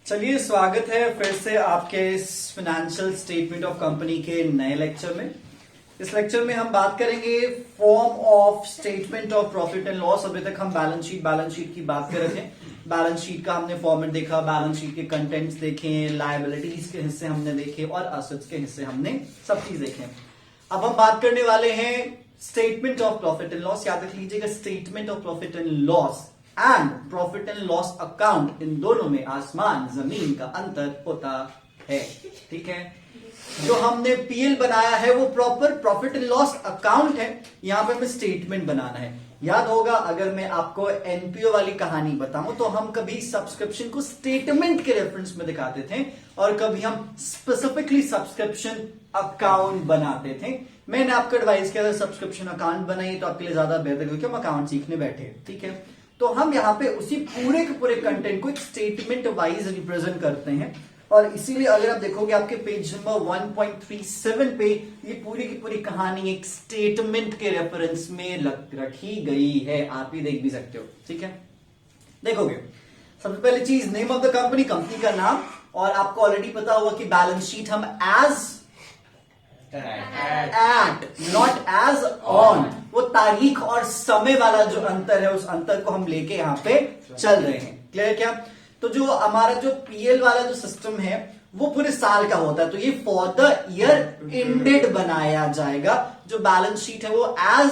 चलिए, स्वागत है फिर से आपके इस फाइनेंशियल स्टेटमेंट ऑफ कंपनी के नए लेक्चर में। इस लेक्चर में हम बात करेंगे form of statement of profit and loss. अभी तक हम बैलेंस शीट की बात कर रहे थे। बैलेंस शीट का हमने फॉर्मेट देखा, बैलेंस शीट के कंटेंट्स देखे, लायबिलिटीज के हिस्से हमने देखे और असेट्स के हिस्से हमने सब चीज देखे। अब हम बात करने वाले हैं statement of profit and loss. याद रख लीजिएगा, statement of profit and loss and profit and loss account, इन दोनों में आसमान जमीन का अंतर होता है। ठीक है, जो हमने पीएल बनाया है वो proper profit and loss account है। यहां पे हमें स्टेटमेंट बनाना है। याद होगा, अगर मैं आपको एनपीओ वाली कहानी बताऊं तो हम कभी सब्सक्रिप्शन को स्टेटमेंट के रेफरेंस में दिखाते थे और कभी हम स्पेसिफिकली सब्सक्रिप्शन अकाउंट बनाते थे। मैंने आपको एडवाइस किया था सब्सक्रिप्शन अकाउंट बनाइए तो आपके लिए ज्यादा बेहतर, क्योंकि हम अकाउंट सीखने बैठे। ठीक है, तो हम यहाँ पे उसी पूरे के पूरे कंटेंट को एक स्टेटमेंट वाइज रिप्रेजेंट करते हैं। और इसीलिए अगर आप देखोगे आपके पेज नंबर 1.37 पे ये पूरी की पूरी कहानी एक स्टेटमेंट के रेफरेंस में रखी गई है। आप ही देख भी सकते हो। ठीक है, देखोगे सबसे पहले चीज name of the company, company का नाम। और आपको ऑलरेडी पता होगा कि बैलेंस शीट हम as at not as on, वो तारीख और समय वाला जो अंतर है उस अंतर को हम लेके यहां पे चल रहे हैं। क्लियर क्या? तो जो हमारा जो पीएल वाला जो सिस्टम है वो पूरे साल का होता है, तो ये फॉर द ईयर एंडेड बनाया जाएगा। जो बैलेंस शीट है वो एज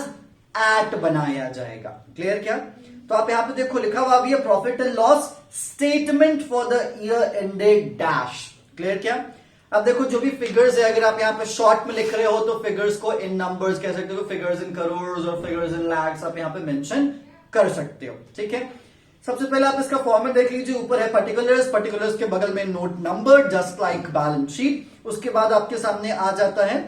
एट बनाया जाएगा। क्लियर क्या? तो आप यहां पे देखो लिखा हुआ भी है profit and loss statement for the year ended dash. Clear क्या? अब देखो जो भी फिगर्स है, अगर आप यहाँ पे शॉर्ट में लिख रहे हो तो फिगर्स को इन नंबर्स कह सकते हो, फिगर्स इन करोड़ और फिगर्स इन लैक्स आप यहाँ पे मेंशन कर सकते हो। ठीक है, सबसे पहले आप इसका फॉर्मेट देख लीजिए। ऊपर है पर्टिकुलर्स, पर्टिकुलर्स के बगल में note number just like balance sheet. उसके बाद आपके सामने आ जाता है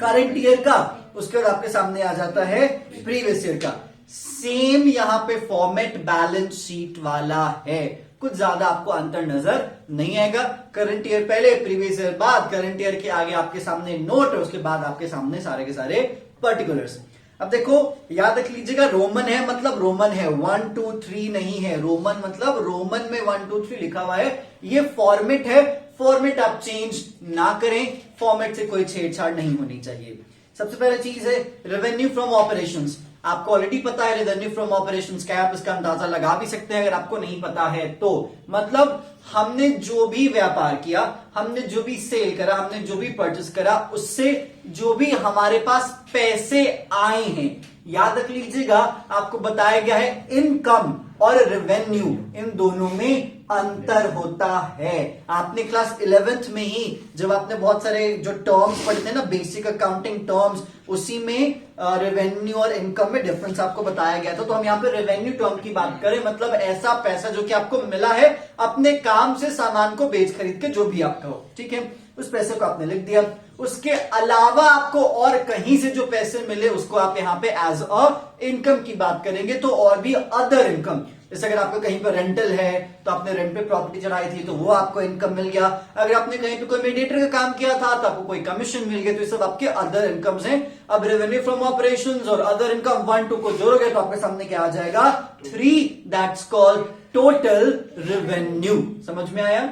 करंट ईयर का, उसके बाद आपके सामने आ जाता है प्रीवियस ईयर का। सेम यहाँ पे फॉर्मेट बैलेंस शीट वाला है, कुछ ज्यादा आपको अंतर नजर नहीं आएगा। करंट ईयर पहले, प्रीवियस ईयर बाद, करंट ईयर के आगे आपके सामने नोट है, उसके बाद आपके सामने सारे के सारे पर्टिकुलर्स। अब देखो याद रख लीजिएगा, रोमन है मतलब रोमन है, 1 2 3 नहीं है। रोमन मतलब रोमन में 1 2 3 लिखा हुआ है। ये फॉर्मेट है, फॉर्मेट आप चेंज ना करें, फॉर्मेट से कोई छेड़छाड़ नहीं होनी चाहिए। सबसे पहले चीज है रेवेन्यू फ्रॉम ऑपरेशंस। आपको ऑलरेडी पता है रेवेन्यू फ्रॉम ऑपरेशंस क्या है, आप इसका अंदाजा लगा भी सकते हैं अगर आपको नहीं पता है तो। मतलब हमने जो भी व्यापार किया, हमने जो भी सेल करा, हमने जो भी परचेस करा, उससे जो भी हमारे पास पैसे आए हैं, याद रख लीजिएगा आपको बताया गया है इनकम और रेवेन्यू, इन दोनों में अंतर होता है। आपने क्लास 11th में ही जब आपने बहुत सारे जो टर्म्स पढ़े थे ना, बेसिक अकाउंटिंग टर्म्स, उसी में रेवेन्यू और इनकम में डिफरेंस आपको बताया गया था। तो हम यहाँ पे रेवेन्यू टर्म की बात करें, मतलब ऐसा पैसा जो कि आपको मिला है अपने काम से, सामान को बेच खरीद के, जो भी आपका हो। ठीक है, उस पैसे को आपने लिख दिया। उसके अलावा आपको और कहीं से जो पैसे मिले उसको आप यहाँ पे एज अ इनकम की बात करेंगे। तो और भी अदर इनकम, जैसे अगर आपको कहीं पर रेंटल है तो आपने रेंट पे प्रॉपर्टी चढ़ाई थी तो वो आपको इनकम मिल गया। अगर आपने कहीं पे कोई मीडिएटर का काम किया था तो आपको कोई कमीशन मिल गया। तो ये सब आपके अदर इनकम्स हैं। अब रेवेन्यू फ्रॉम ऑपरेशंस और अदर इनकम 1 2 को जोड़ोगे तो आपके सामने क्या आ जाएगा? 3, दैट्स कॉल्ड टोटल रेवेन्यू। समझ में आया?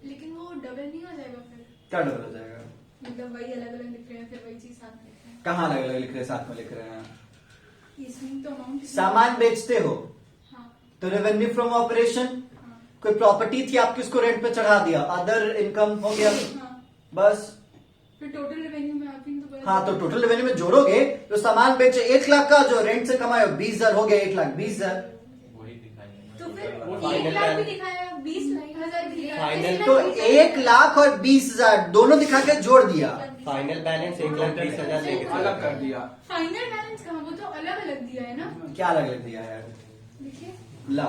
लेकिन वो डबल नहीं हो जाएगा फिर? क्या डबल हो जाएगा? मतलब वही अलग अलग लिख रहे हैं, फिर वही चीज साथ में लिख रहे हैं। कहाँ अलग अलग लिख रहे हैं, साथ में लिख रहे हैं? इसमें तो अमाउंट सामान बेचते हो तो रेवेन्यू फ्रॉम ऑपरेशन। कोई प्रॉपर्टी थी आपकी, उसको रेंट पे चढ़ा दिया, अदर इनकम हो गया। बस फिर टोटल रेवेन्यू में आप ही तो हाँ, तो टोटल रेवेन्यू में जोड़ोगे तो सामान बेचे 1 लाख का, जो रेंट से कमाए 20,000 हो गया, 1,20,000। तो फिर 1 लाख भी दिखाया, 20,000 भी दिखाया, फाइनल तो 1 लाख और 20,000 दोनों दिखा के जोड़ दिया। फाइनल बैलेंस 1,20,000 लेके अलग कर दिया। फाइनल बैलेंस कहाँ, वो तो अलग अलग दिया है ना। क्या अलग अलग दिया यार? देखिए ला,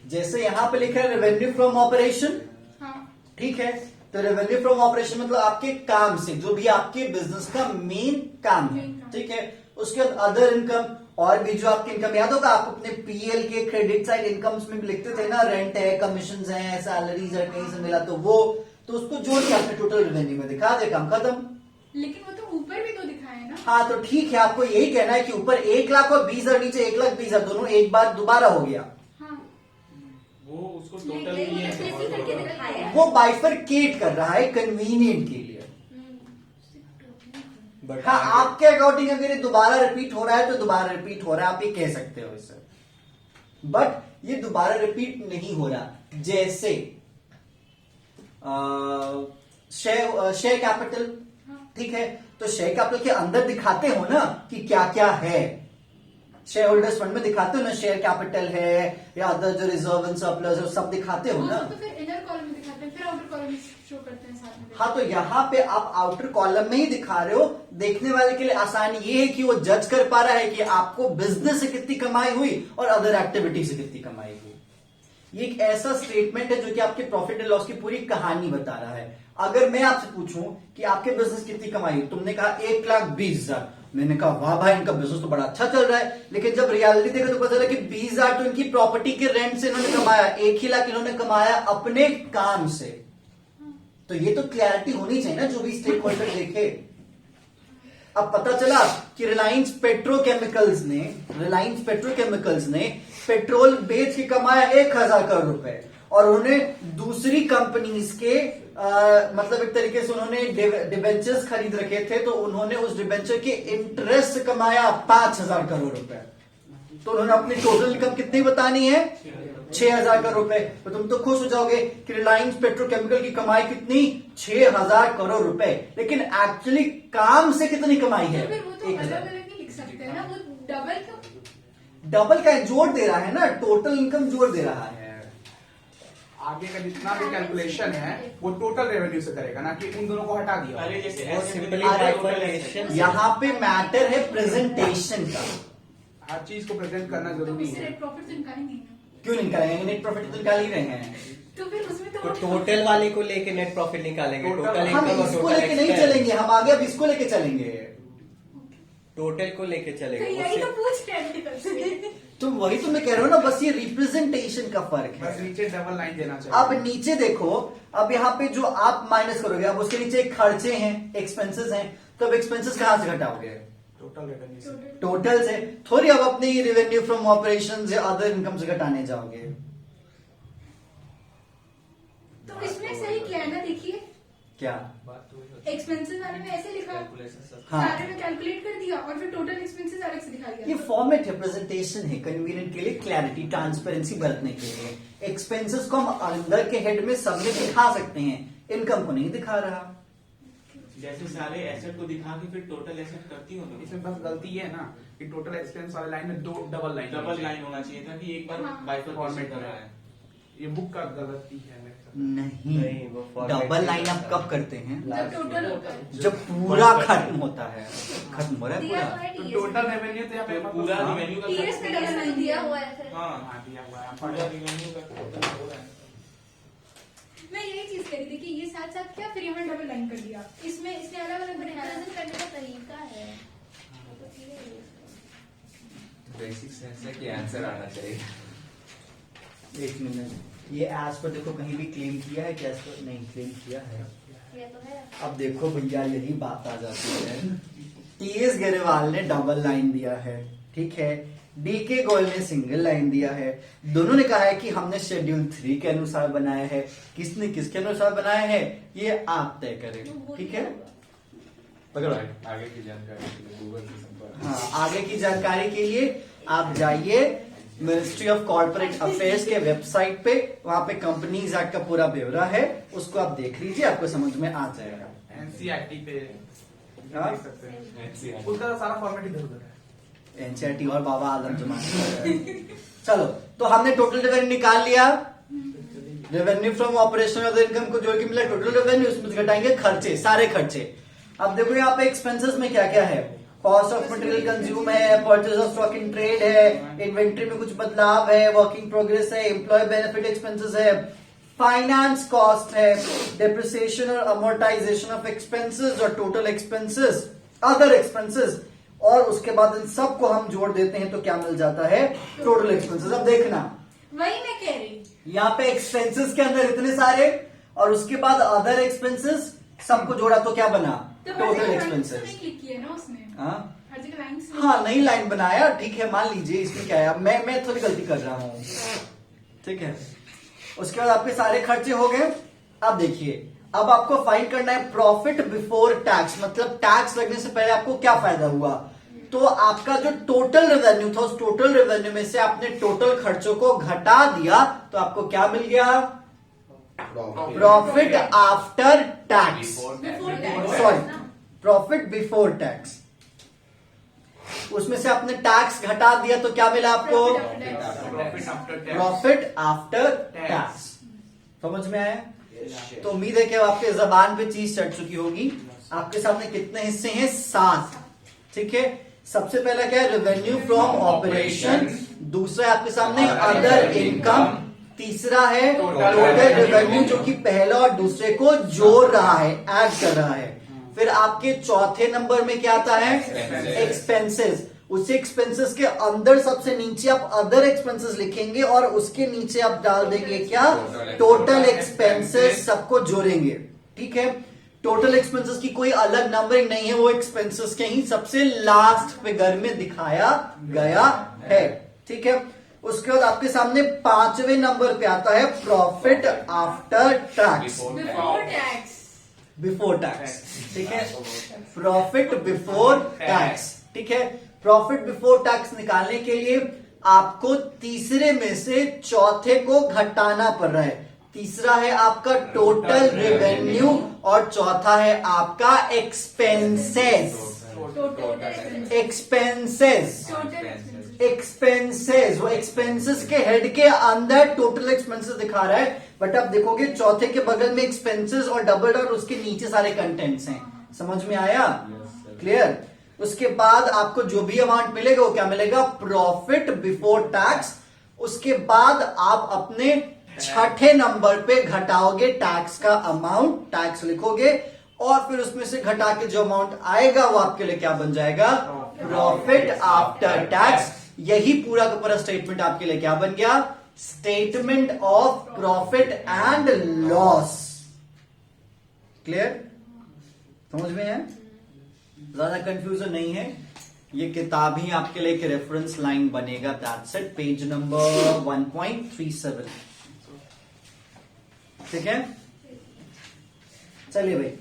जैसे यहां पे लिखा है रेवेन्यू फ्रॉम ऑपरेशन, हाँ, ठीक है, तो रेवेन्यू फ्रॉम ऑपरेशन मतलब आपके काम से, जो भी आपके बिजनेस का मेन काम है। ठीक है, उसके बाद अदर इनकम और भी जो आपकी इनकम, याद होगा आप अपने पीएल के क्रेडिट साइड इनकम्स में भी लिखते थे ना, रेंट है, कमीशन है, सैलरीज है, कहीं से मिला तो वो, तो उसको जोड़ के आपने टोटल रेवेन्यू में दिखा दे, काम खत्म। लेकिन वो तो ऊपर भी तो दिखाया है ना। हाँ, तो ठीक है, आपको यही कहना है कि ऊपर 1 लाख और 20,000, नीचे 1,20,000, दोनों एक बार दोबारा हो गया। हाँ, वो उसको लेकिन टोटल नहीं है कैसे करके दिखाया है? वो बाइफरकेट कर रहा है कन्वीनियंट के लिए। बट हाँ, आपके अकॉर्डिंग अगर ये दोबारा रिपीट हो रहा है तो दोबारा रिपीट हो रहा है, आप ये कह सकते हो इसे। बट ये दोबारा रिपीट नहीं हो रहा। जैसे शेयर कैपिटल, ठीक है, तो शेयर कैपिटल के अंदर दिखाते हो ना कि क्या क्या है। शेयर होल्डर्स फंड में दिखाते हो ना, शेयर कैपिटल है या अदर जो रिजर्व एंड सरप्लस है सब दिखाते हो ना। तो फिर इनर कॉलम में दिखाते हैं, फिर आउटर कॉलम में शो करते हैं साथ में। हाँ, तो यहाँ पे आप आउटर कॉलम में ही दिखा रहे हो। देखने वाले के लिए आसानी ये है कि वो जज कर पा रहा है कि आपको बिजनेस से कितनी कमाई हुई और अदर एक्टिविटी से कितनी कमाई हुई। ये एक ऐसा स्टेटमेंट है जो कि आपके प्रॉफिट एंड लॉस की पूरी कहानी बता रहा है। अगर मैं आपसे पूछूं कि आपके बिजनेस कितनी कमाई हुई, तुमने कहा 1,20,000, मैंने कहा वाह भाई इनका बिजनेस तो बड़ा अच्छा चल रहा है। लेकिन जब रियलिटी देखा तो पता चला कि 20,000 तो इनकी प्रॉपर्टी के रेंट से इन्होंने कमाया, 1,00,000 इन्होंने कमाया अपने काम से। तो ये तो क्लैरिटी होनी चाहिए ना, जो भी स्टेक होल्डर देखे। अब पता चला कि रिलायंस पेट्रोकेमिकल्स ने पेट्रोल बेच के कमाया 1,000 करोड़ रुपए, और उन्हें दूसरी कंपनीज के मतलब एक तरीके से उन्होंने डिबेंचर्स खरीद रखे थे, तो उन्होंने उस डिबेंचर के इंटरेस्ट से कमाया 5,000 करोड़ रुपए। तो उन्होंने अपनी टोटल इनकम कितनी बतानी है? 6,000 करोड़ रुपए। तो तुम तो खुश हो जाओगे कि रिलायंस पेट्रोकेमिकल की कमाई कितनी? 6,000 करोड़ रुपए। लेकिन एक्चुअली काम से कितनी कमाई है? तो फिर वो तो 1,000। अलग अलग ही लिख सकते हैं ना, वो डबल क्यों? डबल का जोड़ दे रहा है ना, टोटल इनकम जोड़ दे रहा है। आगे का जितना भी कैलकुलेशन है वो टोटल रेवेन्यू से करेगा ना, कि उन दोनों को हटा दिया। अरे जैसे वो ऐसे सिंपली भी बाइफरकेशन यहाँ पे मैटर है प्रेजेंटेशन का। हर चीज को प्रेजेंट करना जरूरी इससे है। नेट प्रॉफिट तो निकालेंगे ही ना। क्यों नहीं निकालेंगे? नेट प्रॉफिट तो निकाल ही रहे हैं। तो फिर उसमें तो तो टोटल वाले को लेके नेट प्रॉफिट निकालेंगे। Total- टोटल हम इनकम और इसको टोटल लेके नहीं एक्सपेंस। चलेंगे, हम आगे अब इसको लेके चलेंगे। टोटल को लेके तो चलेंगे। यही तो उससे- पूछ रहे हैं कल से। तो वही तो मैं कह रहा हूं ना, बस ये रिप्रेजेंटेशन का फर्क बस है। नीचे डबल लाइन देना चाहिए। अब नीचे देखो, अब यहाँ पे जो आप माइनस करोगे, अब उसके नीचे खर्चे हैं, एक्सपेंसेस हैं, तो अब एक्सपेंसेस कहां से घटाओगे? टोटल रेवेन्यू से। टोटल से थोड़ी। अब अपनी रेवेन्यू फ्रॉम ऑपरेशंस या अदर इनकम से घटाने जाओगे। तो इसमें सही क्या है ना, देखिए क्या? एक्सपेंसेस वाले में ऐसे लिखा, हाँ। सारे में कैलकुलेट कर दिया और फिर टोटल एक्सपेंसेस अलग से दिखा ये दिया। फॉर्मेट रिप्रेजेंटेशन है, कन्वीनियंट के लिए, क्लैरिटी ट्रांसपेरेंसी बरतने के लिए। एक्सपेंसेस को हम अंदर के हेड में सब में दिखा सकते हैं, इनकम को नहीं दिखा रहा। जैसे सारे एसेट को दिखा के फिर टोटल एसेट करती हो तो इसमें बस गलती है ना कि टोटल एक्सपेंस वाले लाइन में दो डबल लाइन डबल लाइन होना चाहिए था कि एक बार हाँ। बाइफरकेशन फॉर्मेट कर रहा है। ये बुक का गलती है मेरे ख्याल नहीं, नहीं, वो format डबल नहीं लाइन आप होता। कब करते हैं? जब टोटल होता है। जब पूरा खत्म होता है। खत्म हो रहा है दिया पूरा। हुआ है तो TS टोटल रेवेन्यू तो यहाँ पे तो पूरा हाँ, रेवेन्यू का TS में डबल लाइन दिया हुआ है फिर। हाँ हाँ, दिया हुआ है। पूरा रेवेन्यू का टोटल हो रहा है। मैं यही चीज कह रही थी कि ये साथ साथ क्या, फिर यहाँ डबल लाइन कर दिया। इसमें इसने अलग अलग रिप्रेजेंट करने का तरीका है। बेसिक सेंस है कि आंसर आना चाहिए। एक मिनट, ये एज पर देखो कहीं भी क्लेम किया है क्या? पर नहीं क्लेम किया है। ये तो है। अब देखो भैया, यही बात आ जाती है। टीएस गरेवाल ने डबल लाइन दिया है, ठीक है, डीके गोयल ने सिंगल लाइन दिया है। दोनों ने कहा है कि हमने शेड्यूल 3 के अनुसार बनाया है। किसने किसके अनुसार बनाया है ये आप तय करें, ठीक है? पकड़ो। आगे की जानकारी के लिए गूगल से संपर्क। हाँ, आगे की जानकारी के लिए आप जाइए मिनिस्ट्री ऑफ कॉर्पोरेट अफेयर्स के वेबसाइट पे, वहां पे कंपनीज एक्ट का पूरा ब्यौरा है, उसको आप देख लीजिए, आपको समझ में आ जाएगा। एनसीईआरटी पे हाँ? देख सकते हैं। उसका सारा फॉर्मेट इधर उधर है। एनसीईआरटी और बाबा आदम जमाने। चलो, तो हमने टोटल रेवेन्यू निकाल लिया। Revenue from operation of the income को जोड़ के मिला टोटल रेवेन्यू, उसमें से घटाएंगे खर्चे, सारे खर्चे। अब देखो यहाँ पे एक्सपेंसेस में क्या क्या है। कॉस्ट ऑफ मटेरियल कंज्यूम है, purchase of stock in trade है, इन्वेंट्री में कुछ बदलाव है, वर्किंग प्रोग्रेस है, एम्प्लॉय बेनिफिट एक्सपेंसेस है, फाइनेंस कॉस्ट है, डेप्रिसिएशन और अमोर्टाइजेशन ऑफ एक्सपेंसेस और टोटल एक्सपेंसेस, अदर एक्सपेंसेस, और उसके बाद इन सबको हम जोड़ देते हैं तो क्या मिल जाता है? Total expenses. अब देखना, वही मैं कह रही। यहाँ पे एक्सपेंसेस के अंदर इतने सारे और उसके बाद अदर एक्सपेंसेस, सबको जोड़ा तो क्या बना? तो टोटल एक्सपेंसेस। क्लिक किया ना उसने, हाँ हर जगह लाइन्स। हाँ, नई लाइन बनाया, ठीक है, मान लीजिए, इसमें क्या है? अब मैं थोड़ी गलती कर रहा हूँ, ठीक है। उसके बाद आपके सारे खर्चे हो गए। अब देखिए, अब आपको फाइंड करना है प्रॉफिट बिफोर टैक्स, मतलब टैक्स लगने से पहले आपको क्या फायदा हुआ। तो आपका जो टोटल रेवेन्यू था, उस टोटल रेवेन्यू में से आपने टोटल खर्चों को घटा दिया, तो आपको क्या मिल गया? Profit after tax, sorry profit before tax. उसमें से आपने टैक्स घटा दिया तो क्या मिला आपको? Profit after tax. Profit after tax. समझ में आया? तो उम्मीद है कि अब आपके जबान पे चीज चढ़ चुकी होगी। आपके सामने कितने हिस्से हैं? 7। ठीक है, सबसे पहला क्या है? Revenue from operation. दूसरा है आपके सामने अदर इनकम। तीसरा है टोटल रेवेन्यू, जो कि पहला और दूसरे को जोड़ रहा है, ऐड कर रहा है। फिर आपके चौथे नंबर में क्या आता है? एक्सपेंसेस। उसी एक्सपेंसेस के अंदर सबसे नीचे आप अदर एक्सपेंसेस लिखेंगे और उसके नीचे आप डाल देंगे क्या? टोटल एक्सपेंसेस, सबको जोड़ेंगे। ठीक है, टोटल एक्सपेंसेस की कोई अलग नंबरिंग नहीं है, वो एक्सपेंसेस के ही सबसे लास्ट फिगर में दिखाया गया है। ठीक है, उसके बाद आपके सामने 5वें नंबर पे आता है profit after tax, before tax. Before tax. ठीक है, प्रॉफिट बिफोर टैक्स। ठीक है, प्रॉफिट बिफोर टैक्स निकालने के लिए आपको तीसरे में से चौथे को घटाना पड़ रहा है। तीसरा है आपका टोटल रेवेन्यू और चौथा है आपका एक्सपेंसेस। एक्सपेंसेस, एक्सपेंसेस, वो एक्सपेंसेस के हेड के अंदर टोटल एक्सपेंसेस दिखा रहा है, बट आप देखोगे चौथे के बगल में एक्सपेंसेस और डबल डॉट, उसके नीचे सारे कंटेंट्स हैं। समझ में आया? क्लियर? उसके बाद आपको जो भी अमाउंट मिलेगा वो क्या मिलेगा? Profit before tax. उसके बाद आप अपने छठे नंबर पे घटाओगे टैक्स का अमाउंट, टैक्स लिखोगे और फिर उसमें से घटा के जो अमाउंट आएगा वो आपके लिए क्या बन जाएगा? Profit after tax. यही पूरा का पूरा स्टेटमेंट आपके लिए क्या बन गया? Statement of profit and loss. Clear? समझ में है? ज्यादा कंफ्यूजन नहीं है। ये किताब ही आपके लिए एक रेफरेंस लाइन बनेगा। That's it, page number 1.37। ठीक है, चलिए भाई,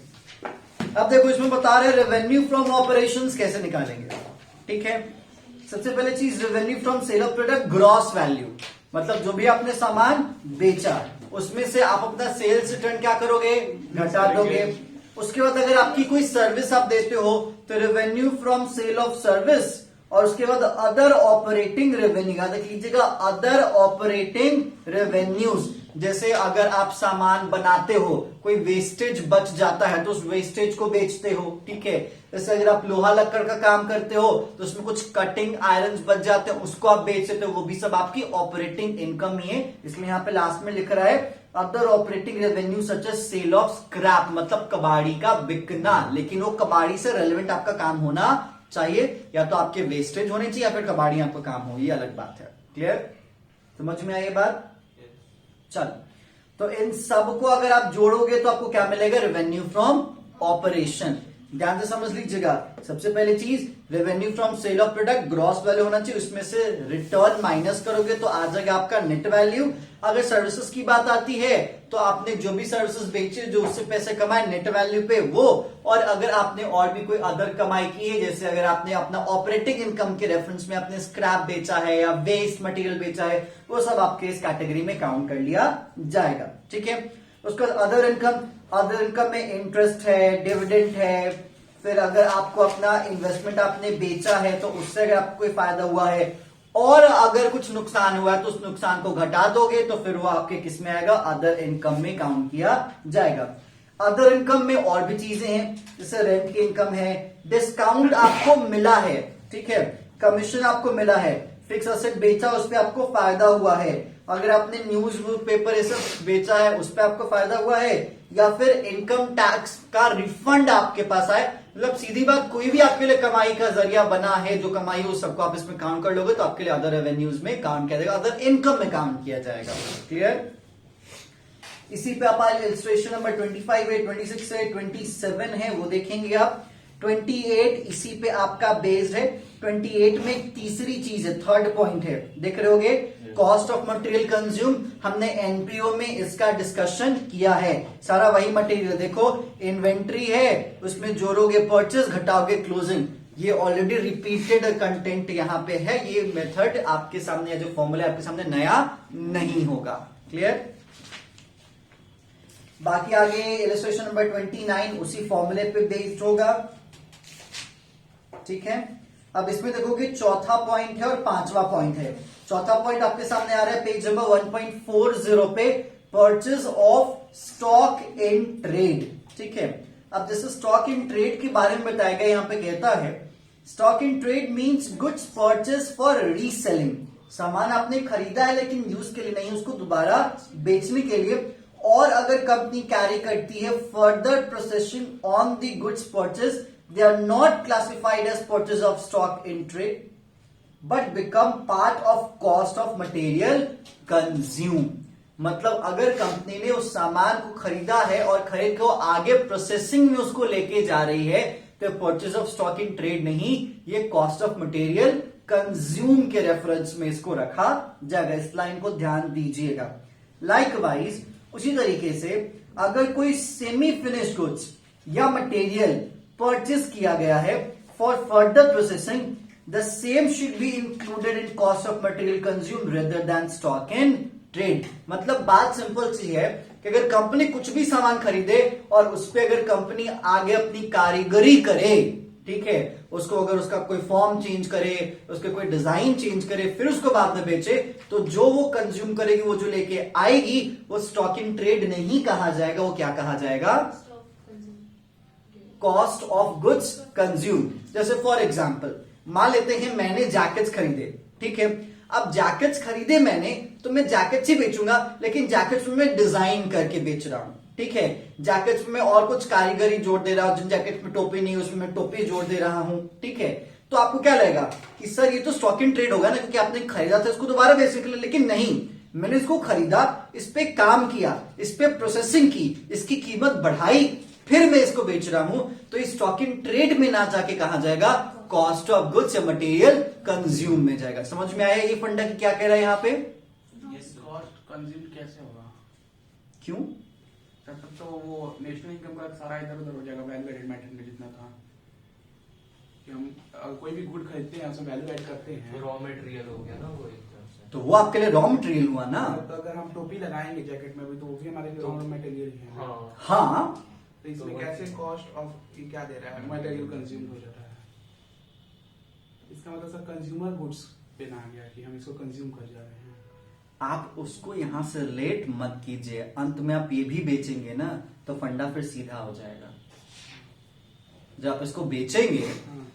अब देखो इसमें बता रहे रेवेन्यू फ्रॉम ऑपरेशंस कैसे निकालेंगे। ठीक है, सबसे पहले चीज revenue from sale of product, gross value, मतलब जो भी आपने सामान बेचा उसमें से आप अपना सेल्स रिटर्न क्या करोगे? घटा दोगे। उसके बाद अगर आपकी कोई सर्विस आप देते हो तो revenue from sale of service, और उसके बाद अदर ऑपरेटिंग रेवेन्यू, याद रख लीजिएगा अदर ऑपरेटिंग रेवेन्यूज। जैसे अगर आप सामान बनाते हो, कोई वेस्टेज बच जाता है तो उस वेस्टेज को बेचते हो। ठीक है, जैसे अगर आप लोहा लक्कड़ का काम करते हो तो उसमें कुछ कटिंग आयरन बच जाते हैं, उसको आप बेच देते हो, वो भी सब आपकी ऑपरेटिंग इनकम ही है। इसलिए यहाँ पे लास्ट में लिख रहा है other operating revenue such as sale of scrap, मतलब कबाड़ी का बिकना, लेकिन वो कबाड़ी से रेलेवेंट आपका काम होना चाहिए, या तो आपके वेस्टेज होने चाहिए या फिर कबाड़ी आपका काम हो, ये अलग बात है। क्लियर? समझ में आई ये बात? चल, तो इन सब को अगर आप जोड़ोगे तो आपको क्या मिलेगा? Revenue from operation. ध्यान से समझ लीजिएगा, सबसे पहले चीज revenue from sale of product, gross value होना चाहिए, उसमें से रिटर्न माइनस करोगे तो आ जाएगा आपका नेट वैल्यू। अगर सर्विसेज की बात आती है तो आपने जो भी सर्विसेज बेचे, जो उससे पैसे कमाए नेट वैल्यू पे वो, और अगर आपने और भी कोई अदर कमाई की है, जैसे अगर आपने अपना ऑपरेटिंग इनकम के रेफरेंस में आपने स्क्रैप बेचा है या वेस्ट मटेरियल बेचा है, वो सब आपके इस कैटेगरी में काउंट कर लिया जाएगा। ठीक है, उसके बाद अदर इनकम, अदर इनकम में इंटरेस्ट है, डिविडेंड है, फिर अगर आपको अपना इन्वेस्टमेंट आपने बेचा है तो उससे अगर आपको कोई फायदा हुआ है, और अगर कुछ नुकसान हुआ है तो उस नुकसान को घटा दोगे तो फिर वो आपके किस में आएगा? अदर इनकम में काउंट किया जाएगा। अदर इनकम में और भी चीजें हैं, जैसे रेंट की इनकम है, डिस्काउंट आपको मिला है, ठीक है, कमीशन आपको मिला है, फिक्स एसेट बेचा उस पर आपको फायदा हुआ है, अगर आपने न्यूज पेपर ये सब बेचा है उस पर आपको फायदा हुआ है, या फिर इनकम टैक्स का रिफंड आपके पास आए, मतलब सीधी बात कोई भी आपके लिए कमाई का जरिया बना है, जो कमाई हो सबको आप इसमें काउंट कर लोगे तो आपके लिए अदर रेवेन्यूज में काउंट किया जाएगा, अदर इनकम में काउंट किया जाएगा। क्लियर? इसी पे आप इलस्ट्रेशन नंबर 25 है, 26 है, 27 है, वो देखेंगे आप। 28 इसी पे आपका बेस्ड है। 28 में तीसरी चीज है, थर्ड पॉइंट है, देख रहे होगे, कॉस्ट ऑफ मटेरियल कंज्यूम, हमने एनपीओ में इसका डिस्कशन किया है। सारा वही मटेरियल, देखो इन्वेंट्री है, उसमें जोड़ोगे परचेज, घटाओगे क्लोजिंग, ये ऑलरेडी रिपीटेड कंटेंट यहाँ पे है। ये मेथड आपके सामने, जो फॉर्मूला आपके सामने नया नहीं होगा। क्लियर? बाकी आगे इलस्ट्रेशन नंबर 29 उसी फॉर्मूले पे बेस्ड होगा। ठीक है, अब इसमें देखो कि चौथा पॉइंट है और पांचवा पॉइंट है। चौथा पॉइंट आपके सामने आ रहा है पेज नंबर 1.40 पे, purchase of stock in trade. ठीक है, अब जैसे स्टॉक इन ट्रेड के बारे में बताया गया, यहां पे कहता है stock in trade means goods purchase for reselling. सामान आपने खरीदा है लेकिन यूज के लिए नहीं, उसको दोबारा बेचने के लिए। और अगर कंपनी कैरी करती है further processing on the goods purchase, they are not classified as purchase of stock in trade but become part of cost of material consumed। मतलब अगर कंपनी ने उस सामान को खरीदा है और खरीद को आगे प्रोसेसिंग में उसको लेके जा रही है, तो purchase of stock in trade नहीं, ये कॉस्ट ऑफ मटेरियल कंज्यूम के रेफरेंस में इसको रखा जाएगा। इस लाइन को ध्यान दीजिएगा। लाइकवाइज उसी तरीके से अगर कोई सेमी फिनिश्ड गुड्स या मटेरियल परचेज किया गया है for further processing, the same should be included in cost of material consume rather than stock in trade. मतलब बात सिंपल सी है कि अगर कंपनी कुछ भी सामान खरीदे और उस पर अगर कंपनी आगे अपनी कारीगरी करे, ठीक है, उसको अगर उसका कोई फॉर्म चेंज करे, उसके कोई डिजाइन चेंज करे, फिर उसको बाद में बेचे, तो जो वो कंज्यूम करेगी, वो जो लेके आएगी, वो स्टॉक इन ट्रेड नहीं कहा जाएगा, वो क्या कहा जाएगा? Cost of goods consume. जैसे फॉर एग्जाम्पल मान लेते हैं मैंने जैकेट्स खरीदे, ठीक है, अब जैकेट्स खरीदे मैंने, तो मैं जैकेट्स ही बेचूंगा, लेकिन जैकेट्स में मैं डिजाइन करके बेच रहा हूं। ठीक है, जैकेट्स में और कुछ कारीगरी जोड़ दे रहा हूं, जिन जैकेट में टोपी नहीं उसमें मैं टोपी जोड़ दे रहा हूं। ठीक है, तो आपको क्या लगेगा कि सर ये तो स्टॉक इन ट्रेड होगा ना, क्योंकि आपने खरीदा था इसको दोबारा बेचने के लिए। लेकिन नहीं, मैंने इसको खरीदा, इस पे काम किया, इस पे प्रोसेसिंग की, इसकी कीमत बढ़ाई, फिर मैं इसको बेच रहा हूं, तो इस स्टॉक इन ट्रेड में ना जाके कहा जाएगा, कॉस्ट ऑफ गुड्स या मटेरियल कंज्यूम में जाएगा। समझ में आया ये फंडा क्या कह रहा है यहाँ पे? कॉस्ट कंज्यूम कैसे होगा? क्यों? तब तो वो नेशनल इनकम का सारा इधर उधर हो जाएगा, वैल्यू एडेड मटेरियल जितना था कि हम कोई भी गुड खरीदते हैं उसमें वैल्यू ऐड करते हैं, रॉ मटेरियल हो गया ना वो एक तरह से। तो वो आपके लिए रॉ मटेरियल हुआ ना। तो अगर हम टोपी लगाएंगे जैकेट में भी, तो वो भी हमारे लिए रॉ मटेरियल ही है। हाँ, तो इसमें कैसे कॉस्ट ऑफ क्या दे रहा है, मटेरियल कंज्यूम हो जाता है। इसका मतलब सर कंज्यूमर गुड्स पे ना आ गया कि हम इसको कंज्यूम कर जा रहे हैं। आप उसको यहां से रिलेट मत कीजिए, अंत में आप ये भी बेचेंगे ना, तो फंडा फिर सीधा हो जाएगा। जब आप इसको बेचेंगे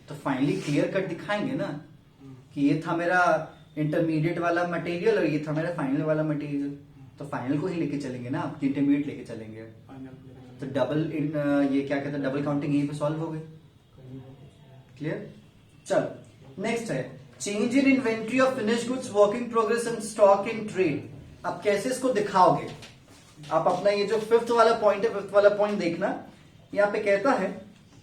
तो फाइनली क्लियर कट दिखाएंगे ना कि ये था मेरा इंटरमीडिएट वाला मटेरियल और ये था मेरा फाइनल वाला मटेरियल। तो फाइनल को ही लेके चलेंगे ना, आप इंटरमीडिएट लेके चलेंगे, तो डबल ये क्या कहते हैं, डबल काउंटिंग यहीं पे सॉल्व हो गई। क्लियर? चलो नेक्स्ट है change in inventory of finish goods, working progress and stock in trade. अब कैसे इसको दिखाओगे आप? अपना ये जो फिफ्थ वाला पॉइंट है, फिफ्थ वाला पॉइंट देखना, यहां पे कहता है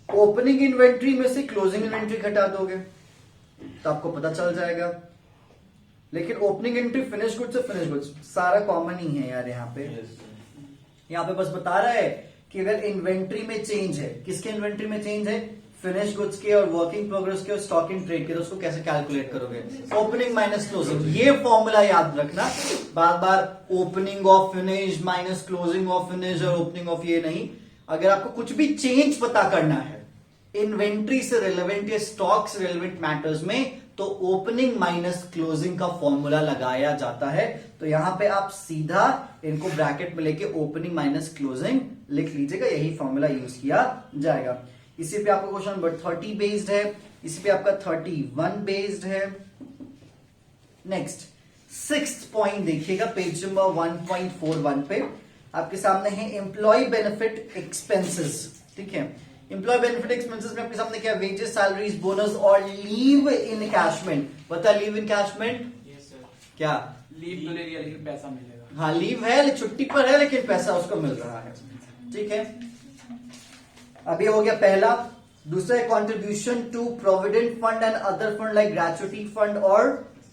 ओपनिंग इन्वेंट्री में से क्लोजिंग इन्वेंट्री घटा दोगे तो आपको पता चल जाएगा। लेकिन ओपनिंग इन्वेंट्री फिनिश गुड्स से फिनिश गुड्स सारा कॉमन ही है यार। यहाँ पे बस बता रहा है कि अगर इन्वेंट्री में चेंज है, किसके इन्वेंट्री में चेंज है? फिनिश गुड्स के और वर्किंग प्रोग्रेस के और स्टॉक इन ट्रेड के, तो उसको कैसे कैलकुलेट करोगे? ओपनिंग माइनस क्लोजिंग, ये फॉर्मूला याद रखना। बार बार opening of finish minus closing of finish और ओपनिंग ऑफ ये नहीं। अगर आपको कुछ भी चेंज पता करना है इन्वेंट्री से रिलेवेंट या स्टॉक से रिलेवेंट मैटर्स में, तो ओपनिंग माइनस क्लोजिंग का फॉर्मूला लगाया जाता है। तो यहां पे आप सीधा इनको ब्रैकेट में लेके ओपनिंग माइनस क्लोजिंग लिख लीजिएगा, यही फॉर्मूला यूज किया जाएगा। इसी पे आपका क्वेश्चन नंबर 30 बेस्ड है, इसी पे आपका 31 बेस्ड है। नेक्स्ट सिक्स्थ पॉइंट देखिएगा पेज नंबर 1.41 पे आपके सामने है एम्प्लॉय बेनिफिट एक्सपेंसेस। ठीक है, एम्प्लॉय बेनिफिट एक्सपेंसेस में आपके सामने क्या? वेजेस, सैलरीज, बोनस और लीव इन कैशमेंट। बता लीव इन कैशमेंट यस सर। क्या? लीव तो ले लिया लेकिन पैसा मिलेगा। हाँ, लीव है, छुट्टी पर है, लेकिन पैसा उसको मिल रहा है। ठीक है, अब ये हो गया पहला। दूसरा है contribution to provident fund and other fund like gratuity fund और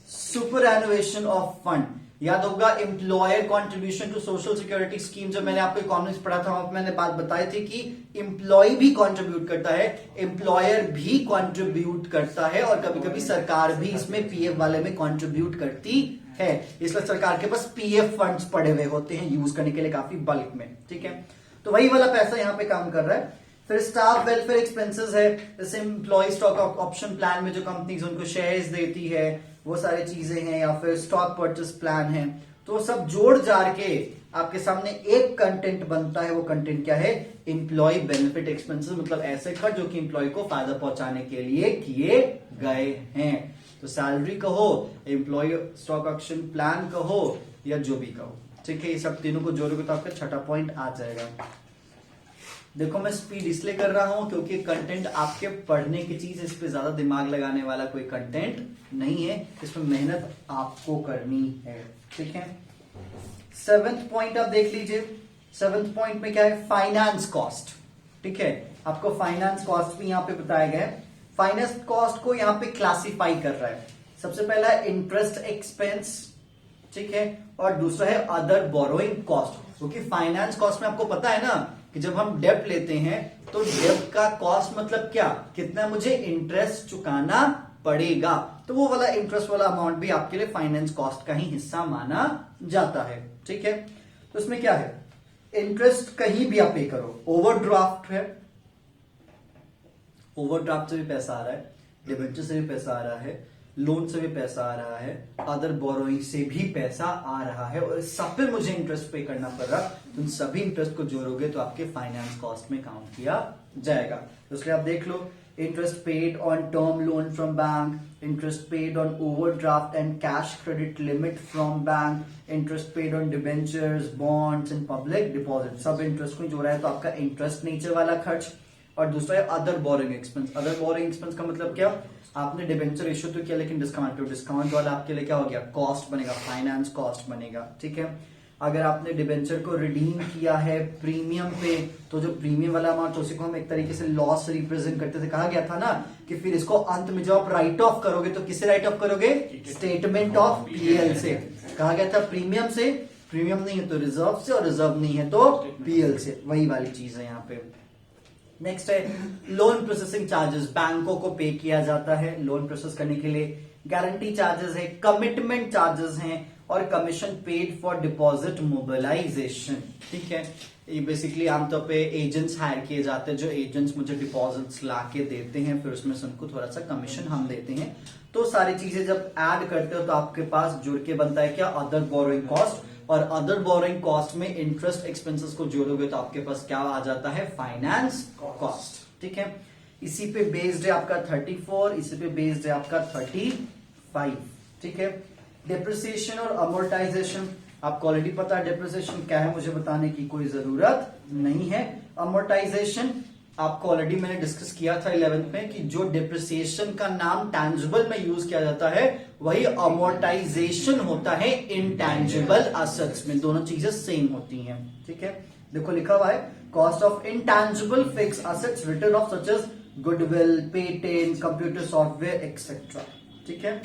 सुपर एनुएशन ऑफ फंड, याद होगा employer contribution to social security scheme. जब मैंने आपको इकोनॉमिक्स पढ़ा था वहां पे मैंने बात बताई थी कि एम्प्लॉय भी कंट्रीब्यूट करता है, एम्प्लॉयर भी कंट्रीब्यूट करता है, और कभी कभी सरकार भी इसमें पीएफ वाले में कंट्रीब्यूट करती है। इसलिए सरकार के पास पीएफ फंड्स पड़े हुए होते हैं यूज करने के लिए काफी बल्क में, ठीक है। तो वही वाला पैसा यहाँ पे काम कर रहा है। फिर स्टाफ वेलफेयर एक्सपेंसेस है, जैसे एम्प्लॉय स्टॉक ऑप्शन प्लान में जो कंपनीज उनको शेयर्स देती है वो सारी चीजें हैं, या फिर स्टॉक परचेस प्लान है, तो सब जोड़ जाड़ के आपके सामने एक कंटेंट बनता है। वो कंटेंट क्या है? एम्प्लॉय बेनिफिट एक्सपेंसेस, मतलब ऐसे खर्च जो कि एम्प्लॉय को फायदा पहुंचाने के लिए किए गए हैं। तो सैलरी कहो, एम्प्लॉय स्टॉक ऑप्शन प्लान कहो, या जो भी कहो, ठीक है। ये सब तीनों को जोड़ोगे तो आपका छठा पॉइंट आ जाएगा। देखो मैं स्पीड इसलिए कर रहा हूं क्योंकि कंटेंट आपके पढ़ने की चीज, इस पे ज्यादा दिमाग लगाने वाला कोई कंटेंट नहीं है, इसमें मेहनत आपको करनी है, ठीक है। 7th पॉइंट आप देख लीजिए। 7th पॉइंट में क्या है? फाइनेंस कॉस्ट, ठीक है। आपको फाइनेंस कॉस्ट भी यहां पे बताया गया है। फाइनेंस कॉस्ट को यहां पे क्लासिफाई कर रहा है। सबसे पहला है इंटरेस्ट एक्सपेंस, ठीक है, और दूसरा है अदर बोरोइंग कॉस्ट। क्योंकि फाइनेंस कॉस्ट में आपको पता है ना कि जब हम डेब्ट लेते हैं तो डेब्ट का कॉस्ट मतलब क्या? कितना मुझे इंटरेस्ट चुकाना पड़ेगा। तो वो वाला इंटरेस्ट वाला अमाउंट भी आपके लिए फाइनेंस कॉस्ट का ही हिस्सा माना जाता है, ठीक है। तो इसमें क्या है? इंटरेस्ट कहीं भी आप पे करो। ओवरड्राफ्ट है, ओवरड्राफ्ट से भी पैसा आ रहा है, डिबेंचर से भी पैसा आ रहा है, लोन से भी पैसा आ रहा है, अदर बोरोइंग से भी पैसा आ रहा है, और सब पे मुझे इंटरेस्ट पे करना पड़ रहा। तो उन सभी इंटरेस्ट को जोड़ोगे तो आपके फाइनेंस कॉस्ट में काउंट किया जाएगा। तो इसलिए आप देख लो, interest paid on term loan from bank, interest paid on overdraft and cash credit limit from bank, interest paid on debentures, bonds and public deposit, सब इंटरेस्ट को जोड़ा है। तो आपका इंटरेस्ट नेचर वाला खर्च। और दूसरा है other boring expense. Other boring expense का मतलब क्या? आपने डिबेंचर इश्यू तो किया लेकिन डिस्काउंट वाला आपके लिए क्या हो गया? कॉस्ट बनेगा, फाइनेंस कॉस्ट बनेगा, ठीक है। अगर आपने डिबेंचर को रिडीम किया है प्रीमियम पे, तो जो प्रीमियम वाला अमाउंट उसी को हम एक तरीके से लॉस रिप्रेजेंट करते थे। कहा गया था ना कि फिर इसको अंत में जब आप राइट ऑफ करोगे तो किससे राइट ऑफ करोगे? स्टेटमेंट ऑफ पीएल से। कहा गया था प्रीमियम से, प्रीमियम नहीं है तो रिजर्व से, और रिजर्व नहीं है तो पीएल से। वही वाली चीज है यहाँ पे। नेक्स्ट है लोन प्रोसेसिंग चार्जेस, बैंकों को पे किया जाता है लोन प्रोसेस करने के लिए। गारंटी चार्जेस है, कमिटमेंट चार्जेस हैं, और commission paid for deposit mobilisation, ठीक है। ये बेसिकली आमतौर पे एजेंट्स हायर किए जाते हैं, जो एजेंट्स मुझे डिपॉजिट्स ला के देते हैं, फिर उसमें से उनको थोड़ा सा कमीशन हम देते हैं। तो सारी चीजें जब ऐड करते हो तो आपके पास जुड़ के बनता है क्या? Other borrowing cost. और अदर बोरोइंग कॉस्ट में इंटरेस्ट एक्सपेंसेस को जोड़ोगे तो आपके पास क्या आ जाता है? फाइनेंस कॉस्ट, ठीक है। इसी पे बेस्ड है आपका 34, इसी पे बेस्ड है आपका 35, ठीक है। डिप्रिसिएशन और अमोर्टाइजेशन आपको ऑलरेडी पता है। डिप्रिसिएशन क्या है मुझे बताने की कोई जरूरत नहीं है। अमोर्टाइजेशन आपको ऑलरेडी मैंने डिस्कस किया था 11th में कि जो डिप्रिसिएशन का नाम टैंजिबल में यूज किया जाता है वही अमोर्टाइजेशन होता है इंटैंजिबल एसेट्स में। दोनों चीजें सेम होती हैं, ठीक है। देखो लिखा हुआ है cost of intangible fix assets written off such as goodwill, patent, computer software etcetera, ठीक है।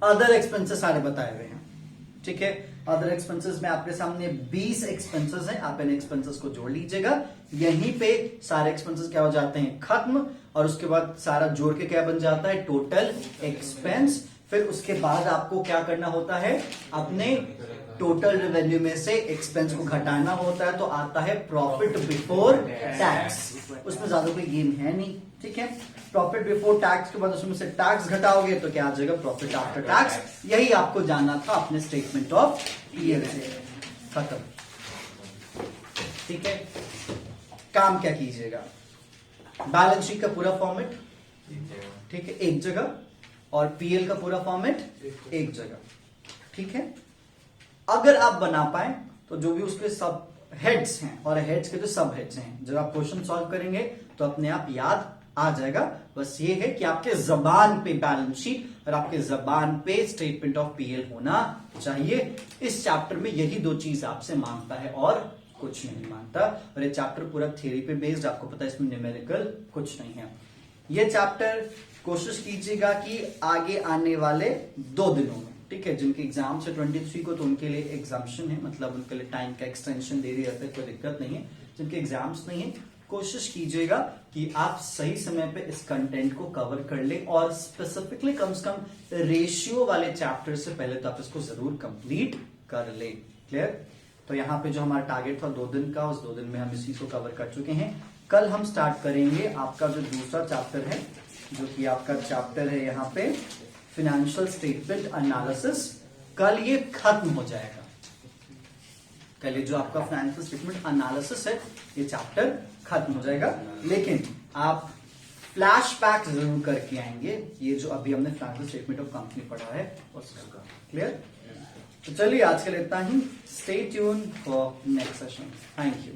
अदर एक्सपेंसेस सारे बताए हुए हैं, ठीक है। अदर एक्सपेंसेस में आपके सामने 20 एक्सपेंसेस हैं, आप इन एक्सपेंसेस को जोड़ लीजिएगा। यहीं पे सारे एक्सपेंसेस क्या हो जाते हैं? खत्म। और उसके बाद सारा जोड़ के क्या बन जाता है? Total expense. फिर उसके बाद आपको क्या करना होता है? अपने टोटल रेवेन्यू में से एक्सपेंस को घटाना होता है, तो आता है प्रॉफिट बिफोर टैक्स। उसमें ज्यादा कोई गेम है नहीं, ठीक है। प्रॉफिट बिफोर टैक्स के बाद उसमें से टैक्स घटाओगे तो क्या आ जाएगा? Profit after tax. यही आपको जानना था अपने स्टेटमेंट ऑफ पीएल से। खत्म, ठीक है। काम क्या कीजिएगा? बैलेंस शीट का पूरा फॉर्मेट, ठीक है, एक जगह, और पीएल का पूरा फॉर्मेट एक जगह, ठीक है। अगर आप बना पाए तो जो भी उसके सब हेड्स हैं और हेड्स के जो सब हेड्स हैं, जब आप क्वेश्चन सॉल्व करेंगे तो अपने आप याद आ जाएगा। बस ये है कि आपके जबान पे बैलेंस शीट और आपके जबान पे स्टेटमेंट ऑफ पीएल होना चाहिए। इस चैप्टर में यही दो चीज आपसे मांगता है और कुछ नहीं मांगता। और ये चैप्टर पूरा थ्योरी पे बेस्ड, आपको पता है इसमें न्यूमेरिकल कुछ नहीं है। ये चैप्टर कोशिश कीजिएगा कि आगे आने वाले 2 दिनों में, ठीक है, जिनके एग्जाम है 23 को, तो उनके लिए एग्जाम्शन है, मतलब उनके लिए टाइम का एक्सटेंशन दे दिया जाता है, कोई दिक्कत नहीं है। जिनके एग्जाम्स नहीं है, कोशिश कीजिएगा कि आप सही समय पे इस कंटेंट को कवर कर लें, और स्पेसिफिकली कम से कम रेशियो वाले चैप्टर से पहले तो आप इसको जरूर कंप्लीट कर लें। क्लियर? तो यहाँ पे जो हमारा टारगेट था 2 दिन का, उस 2 दिन में हम इसी को कवर कर चुके हैं। कल हम स्टार्ट करेंगे आपका जो दूसरा चैप्टर है, जो कि आपका चैप्टर है यहाँ पे फाइनेंशियल स्टेटमेंट एनालिसिस। कल ये खत्म हो जाएगा। कल ये जो आपका फाइनेंशियल स्टेटमेंट एनालिसिस है, ये चैप्टर खत्म हो जाएगा, लेकिन आप फ्लैशबैक जरूर करके आएंगे ये जो अभी हमने फाइनेंशियल स्टेटमेंट ऑफ कंपनी पढ़ा है उसका। क्लियर? तो चलिए आज के लिए इतना ही। Stay tune for next session. Thank you.